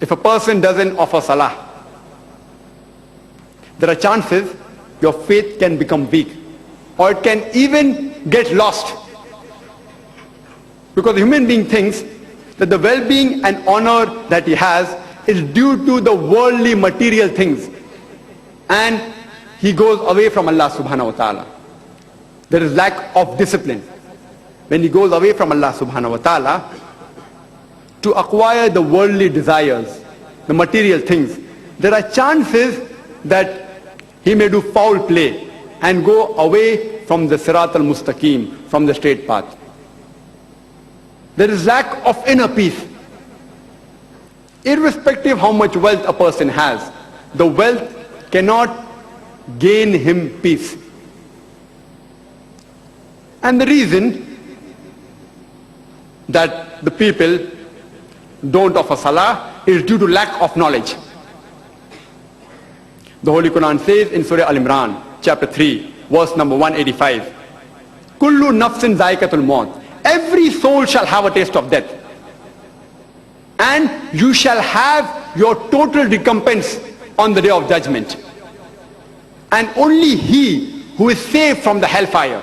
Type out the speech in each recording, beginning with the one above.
if a person doesn't offer salah, there are chances your faith can become weak, or it can even get lost. Because the human being thinks that the well-being and honor that he has is due to the worldly material things, and he goes away from Allah subhanahu wa ta'ala. There is lack of discipline. When he goes away from Allah subhanahu wa ta'ala to acquire the worldly desires, the material things, there are chances that he may do foul play and go away from the sirat al-mustaqim, from the straight path. There is lack of inner peace. Irrespective how much wealth a person has, the wealth cannot gain him peace. And the reason that the people don't offer salah is due to lack of knowledge. The Holy Quran says in Surah Al-Imran, chapter 3, verse number 185, Kullu nafsin zaikatul maut. Every soul shall have a taste of death. And you shall have your total recompense on the day of judgment. And only he who is saved from the hellfire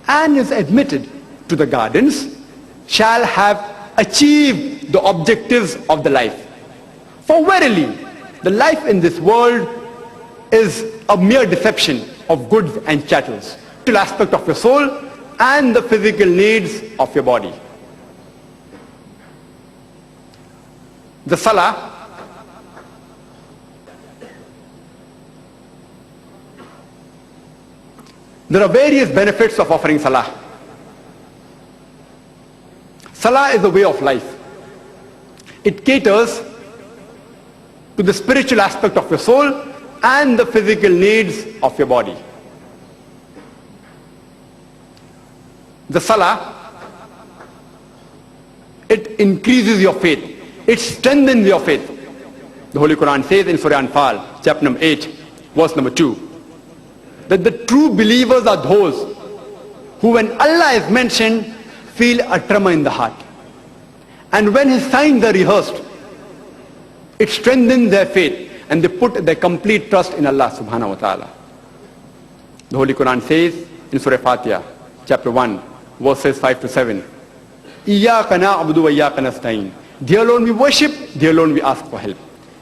and is admitted to the gardens shall have achieved the objectives of the life. For verily, the life in this world is a mere deception of goods and chattels, the aspect of your soul and the physical needs of your body. The salah there are various benefits of offering salah. Salah is a way of life. It caters to the spiritual aspect of your soul and the physical needs of your body. The salah, it increases your faith. It strengthens your faith. The Holy Quran says in Surah Anfal, chapter number 8, verse number 2, that the true believers are those who, when Allah is mentioned, feel a tremor in the heart. And when his signs are rehearsed, it strengthens their faith and they put their complete trust in Allah subhanahu wa ta'ala. The Holy Quran says in Surah Fatiha, chapter 1, verses 5 to 7, Iyaka na'budu wa iyaka nasta'in. Dear Lord, we worship, dear Lord, we ask for help.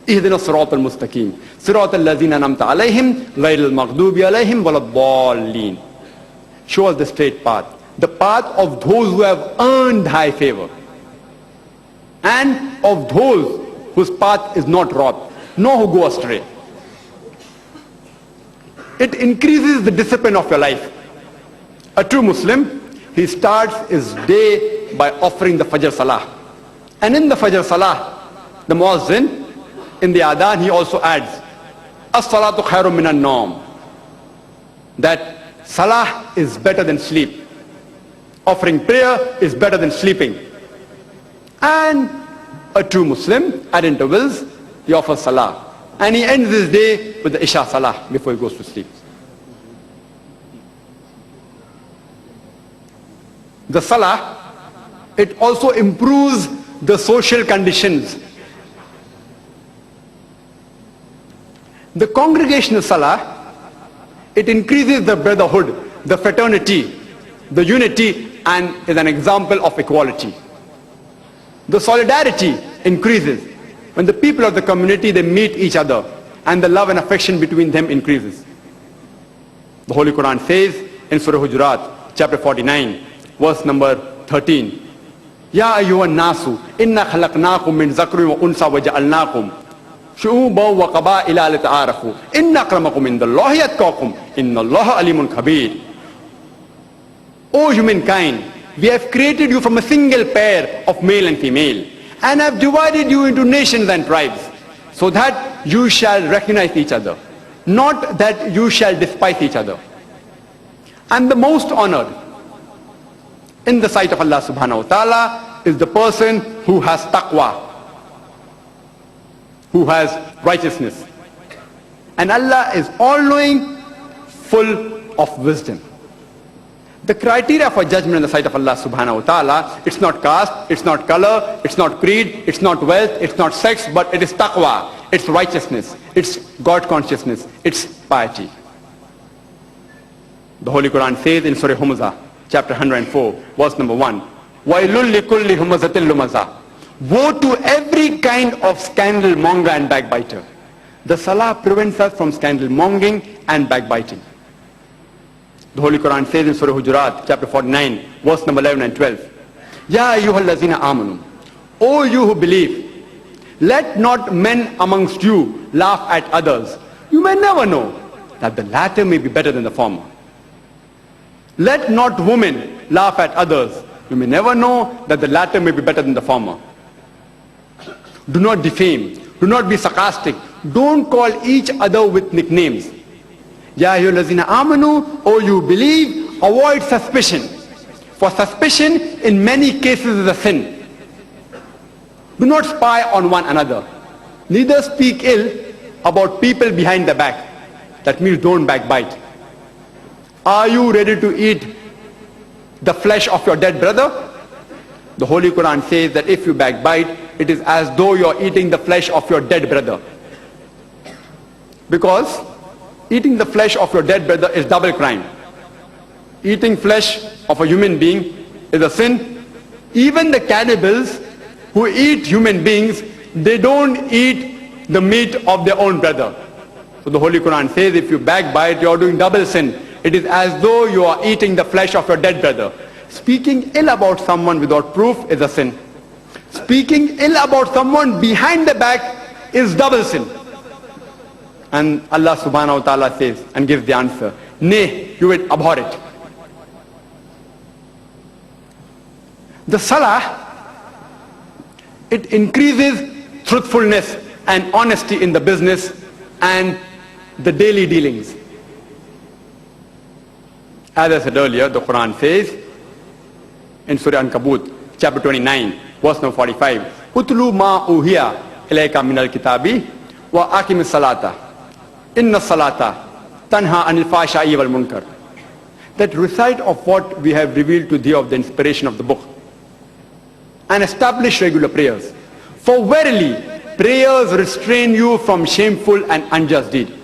Ihdina sirat al-mustaqim, sirat al-lazina namta alayhim, ghayr al-maghdubi alayhim, waladdallin. Show us the straight path, the path of those who have earned high favor, and of those whose path is not wrought, nor who go astray. It increases the discipline of your life. A true Muslim, he starts his day by offering the Fajr Salah. And in the Fajr Salah, the Muazzin, in the Adhan, he also adds, As-salatu khairun minan nawm. That Salah is better than sleep. Offering prayer is better than sleeping. And a true Muslim, at intervals, he offers Salah. And he ends his day with the Isha Salah before he goes to sleep. The Salah, it also improves the social conditions. The congregational Salah, it increases the brotherhood, the fraternity, the unity, and is an example of equality. The solidarity increases. When the people of the community, they meet each other, and the love and affection between them increases. The Holy Quran says in Surah Hujurat, chapter 49, verse number 13, Ya ayyuhan nasu, inna khalaqnakum min zakrin wa unsa wa ja'alnakum shu'uban wa qaba'ila lita'arafu, inna akramakum indallahi atqakum, innallaha alimun khabir. O humankind, we have created you from a single pair of male and female, and have divided you into nations and tribes, so that you shall recognize each other, not that you shall despise each other. And the most honored in the sight of Allah subhanahu wa ta'ala is the person who has taqwa, who has righteousness. And Allah is all-knowing, full of wisdom. The criteria for judgment in the sight of Allah subhanahu wa ta'ala, it's not caste, it's not color, it's not creed, it's not wealth, it's not sex, but it is taqwa, it's righteousness, it's God consciousness, it's piety. The Holy Quran says in Surah Humazah, chapter 104, verse number 1, وَيْلُلْ لِكُلِّ هُمَزَةٍ لُمَزَةٍ. Woe to every kind of scandal monger and backbiter. The Salah prevents us from scandal mongering and backbiting. The Holy Quran says in Surah Hujurat, chapter 49, verse number 11 and 12, Ya ayyuhallazina amanu, O you who believe, let not men amongst you laugh at others. You may never know that the latter may be better than the former. Let not women laugh at others. You may never know that the latter may be better than the former. Do not defame. Do not be sarcastic. Don't call each other with nicknames. Ya ayyuhallazina amanu, O you believe, avoid suspicion. For suspicion in many cases is a sin. Do not spy on one another. Neither speak ill about people behind the back. That means don't backbite. Are you ready to eat the flesh of your dead brother? The Holy Quran says that if you backbite, it is as though you are eating the flesh of your dead brother. Because eating the flesh of your dead brother is double crime. Eating flesh of a human being is a sin. Even the cannibals who eat human beings, they don't eat the meat of their own brother. So the Holy Quran says if you backbite, you are doing double sin. It is as though you are eating the flesh of your dead brother. Speaking ill about someone without proof is a sin. Speaking ill about someone behind the back is double sin. And Allah subhanahu wa ta'ala says and gives the answer, nay, you will abhor it. The Salah, it increases truthfulness and honesty in the business and the daily dealings. As I said earlier, the Quran says in Surah Ankabut, chapter 29, verse number 45, Utlu ma uhiya ilayka minal kitabi wa aqimis salata. Inna salata tanha anil fahsha'i wal munkar. That recite of what we have revealed to thee of the inspiration of the book. And establish regular prayers. For verily, prayers restrain you from shameful and unjust deed.